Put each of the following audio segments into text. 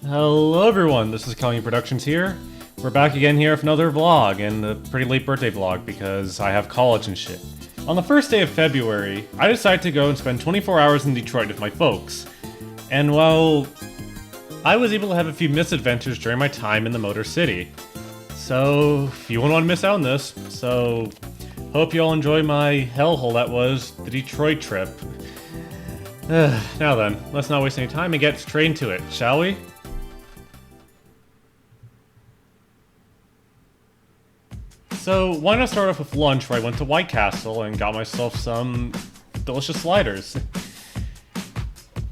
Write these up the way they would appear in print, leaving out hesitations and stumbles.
Hello everyone, this is Calling Productions here. We're back again here with another vlog, and a pretty late birthday vlog because I have college and shit. On the first day of February, I decided to go and spend 24 hours in Detroit with my folks. And well, I was able to have a few misadventures during my time in the Motor City. So, you won't want to miss out on this. So, hope you all enjoy my hellhole that was the Detroit trip. Now then, let's not waste any time and get straight into it, shall we? So, why not start off with lunch where I went to White Castle and got myself some delicious sliders.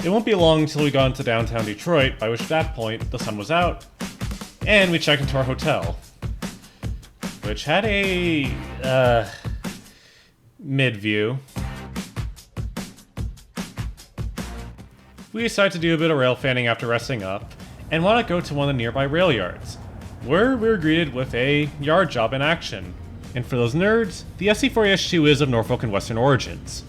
It won't be long until we got into downtown Detroit, by which at that point the sun was out, and we checked into our hotel, which had a mid-view. We decided to do a bit of railfanning after resting up, and why not go to one of the nearby rail yards, where we were greeted with a yard job in action. And for those nerds, the SC4H2 is of Norfolk and Western origins.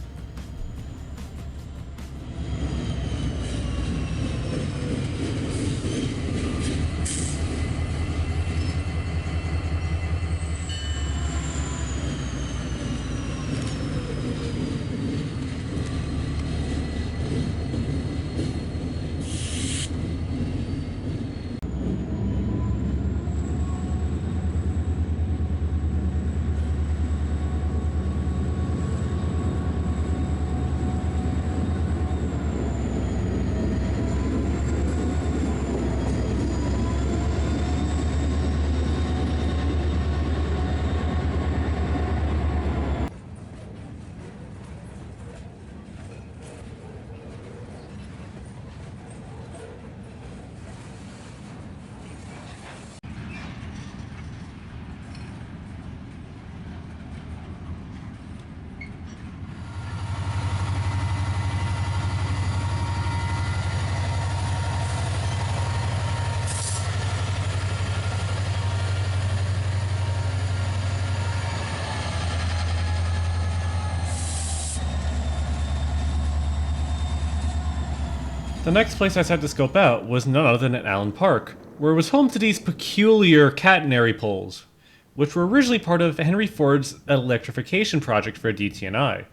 The next place I decided to scope out was none other than Allen Park, where it was home to these peculiar catenary poles, which were originally part of Henry Ford's electrification project for DT&I.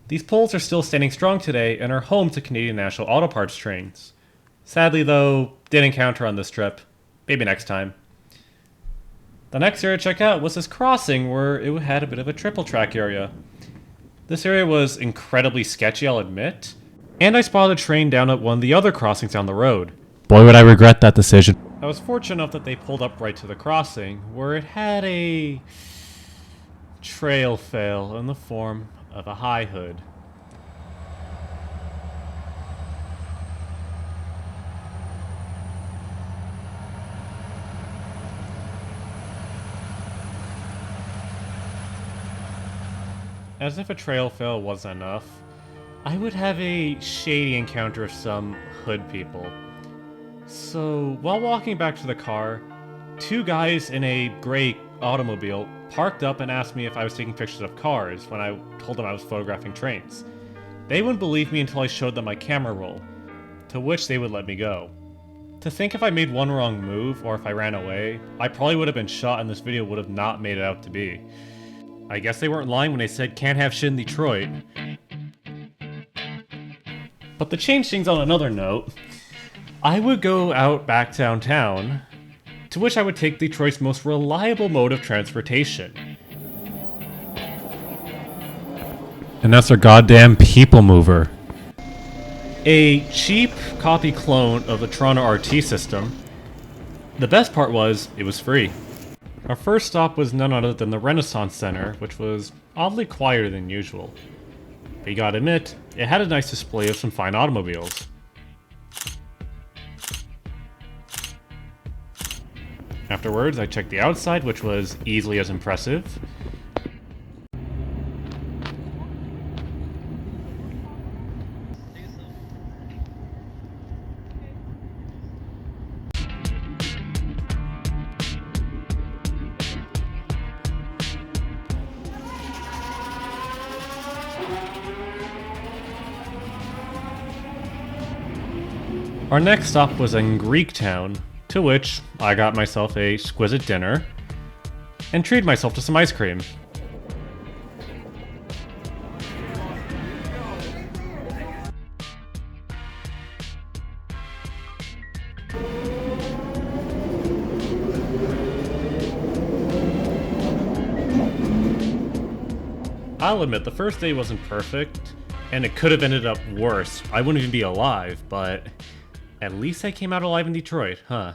These poles are still standing strong today and are home to Canadian National Auto Parts trains. Sadly though, didn't encounter on this trip. Maybe next time. The next area to check out was this crossing where it had a bit of a triple track area. This area was incredibly sketchy, I'll admit. And I spotted a train down at one of the other crossings down the road. Boy, would I regret that decision. I was fortunate enough that they pulled up right to the crossing, where it had a trail fail in the form of a high hood. As if a trail fail wasn't enough, I would have a shady encounter with some hood people. So, while walking back to the car, two guys in a gray automobile parked up and asked me if I was taking pictures of cars when I told them I was photographing trains. They wouldn't believe me until I showed them my camera roll, to which they would let me go. To think if I made one wrong move or if I ran away, I probably would have been shot and this video would have not made it out to be. I guess they weren't lying when they said can't have shit in Detroit. But to change things on another note, I would go out back downtown, to which I would take Detroit's most reliable mode of transportation. And that's our goddamn people mover. A cheap copy clone of the Toronto RT system. The best part was, it was free. Our first stop was none other than the Renaissance Center, which was oddly quieter than usual. But you gotta admit, it had a nice display of some fine automobiles. Afterwards, I checked the outside, which was easily as impressive. Our next stop was in Greek Town, to which I got myself a exquisite dinner and treated myself to some ice cream. I'll admit, the first day wasn't perfect, and it could have ended up worse. I wouldn't even be alive, but at least I came out alive in Detroit, huh?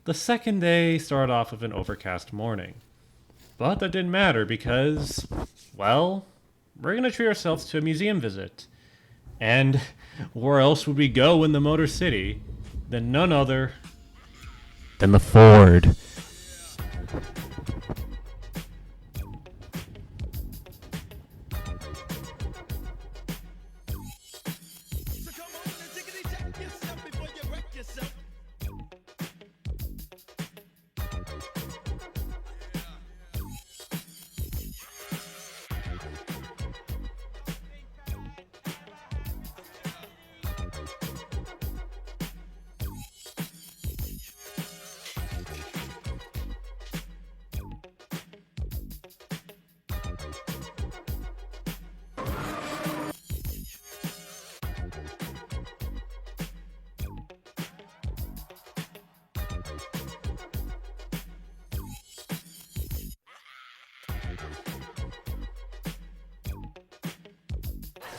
The second day started off with an overcast morning. But that didn't matter because, well, we're gonna treat ourselves to a museum visit. And where else would we go in the Motor City than none other than the Ford?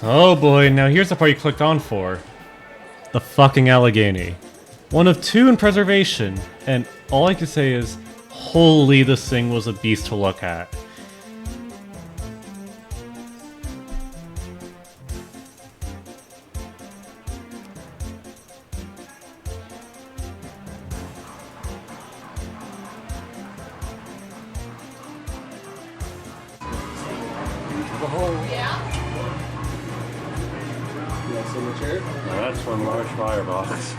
Oh boy, now here's the part you clicked on for. The fucking Allegheny. One of two in preservation, and all I can say is, holy, this thing was a beast to look at. The whole signature. That's one large firebox.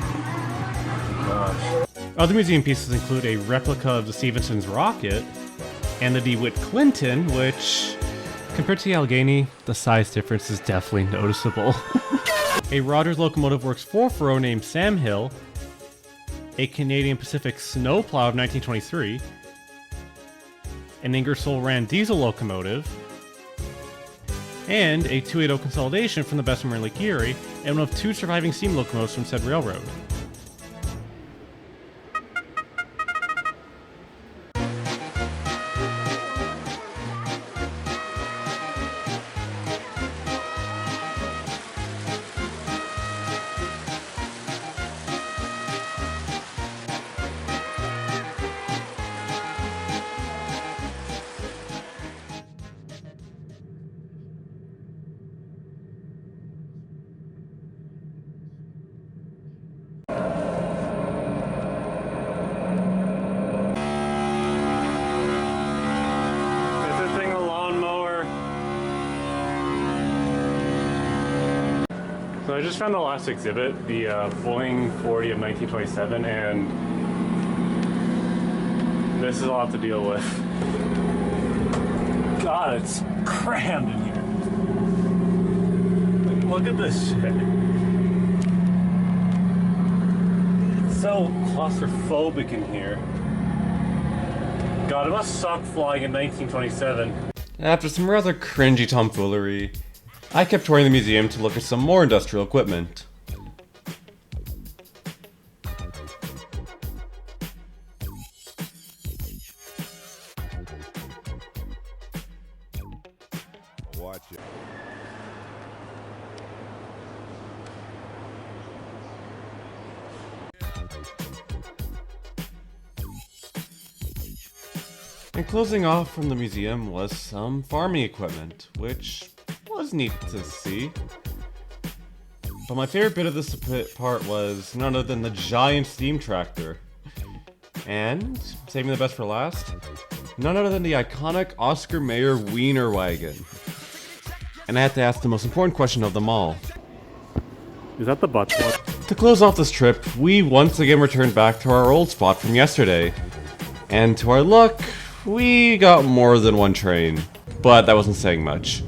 Gosh. Other museum pieces include a replica of the Stephenson's rocket and the DeWitt Clinton, which, compared to the Allegheny, the size difference is definitely noticeable. A Rogers Locomotive Works 440 named Sam Hill, a Canadian Pacific snowplow of 1923, an Ingersoll Rand diesel locomotive, and a 280 consolidation from the Bessemer Lake Erie, and one of two surviving steam locomotives from said railroad. So I just found the last exhibit, the Boeing 40 of 1927, and this is a lot to deal with. God, it's crammed in here. Like, look at this shit. It's so claustrophobic in here. God, it must suck flying in 1927. After some rather cringy tomfoolery, I kept touring the museum to look at some more industrial equipment. watch it. And closing off from the museum was some farming equipment, which was neat to see. But my favorite bit of this part was none other than the giant steam tractor. And, saving the best for last, none other than the iconic Oscar Mayer Wiener wagon. And I had to ask the most important question of them all. Is that the butt plug? To close off this trip, we once again returned back to our old spot from yesterday. And to our luck, we got more than one train. But that wasn't saying much.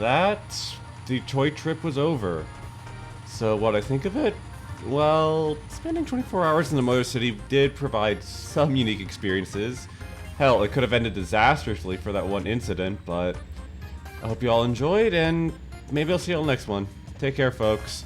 that, the toy trip was over. So what I think of it? Well, spending 24 hours in the Motor City did provide some unique experiences. Hell, it could have ended disastrously for that one incident, but I hope you all enjoyed, and maybe I'll see you all next one. Take care, folks.